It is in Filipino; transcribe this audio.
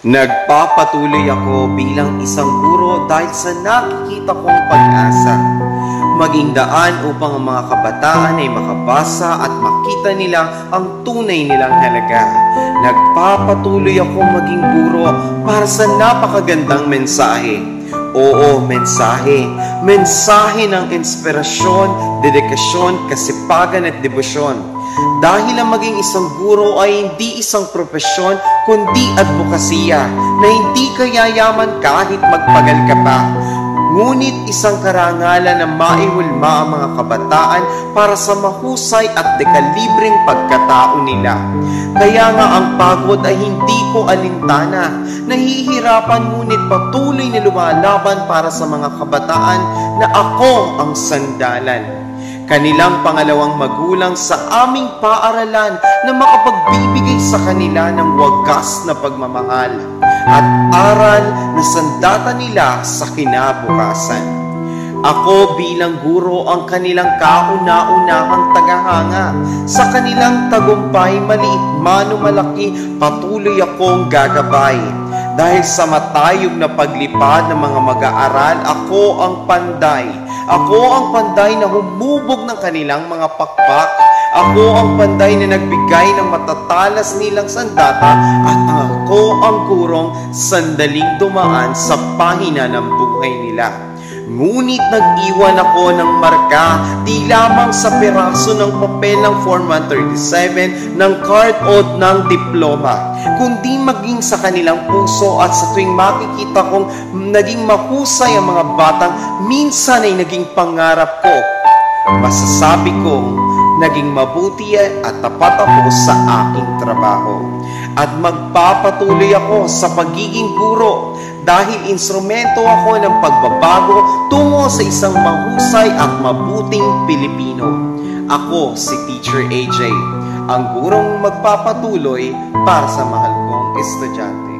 Nagpapatuloy ako bilang isang guro dahil sa nakikita kong pag-asa. Maging daan upang ang mga kabataan ay makabasa at makita nila ang tunay nilang halaga. Nagpapatuloy ako maging guro para sa napakagandang mensahe. Oo, mensahe. Mensahe ng inspirasyon, dedikasyon, kasipagan at debosyon. Dahil ang maging isang guro ay hindi isang propesyon, kundi advokasya na hindi kayayaman kahit magpagal ka pa. Ngunit isang karangalan na maihulma ang mga kabataan para sa mahusay at dekalibreng pagkatao nila. Kaya nga ang pagod ay hindi ko alintana. Nahihirapan ngunit patuloy na lumalaban para sa mga kabataan na ako ang sandalan. Kanilang pangalawang magulang sa aming paaralan na makapagbibigay sa kanila ng wagas na pagmamahal at aral na sandata nila sa kinabukasan. Ako bilang guro ang kanilang kauna-unahang tagahanga. Sa kanilang tagumpay, maliit man o malaki, patuloy akong gagabay. Dahil sa matayog na paglipad ng mga mag-aaral, ako ang panday. Ako ang panday na humubog ng kanilang mga pakpak. Ako ang panday na nagbigay ng matatalas nilang sandata at ako ang gurong sandaling dumaan sa pahina ng buhay nila. Ngunit nag-iwan ako ng marka, di lamang sa piraso ng papel ng Form 137 ng card o ng diploma, kundi maging sa kanilang puso at sa tuwing makikita kong naging mahusay ang mga batang minsan ay naging pangarap ko. Masasabi kong naging mabuti at tapat ako sa aking trabaho. At magpapatuloy ako sa pagiging guro dahil instrumento ako ng pagbabago tungo sa isang mahusay at mabuting Pilipino. Ako si Teacher AJ, ang gurong magpapatuloy para sa mahal kong estudyante.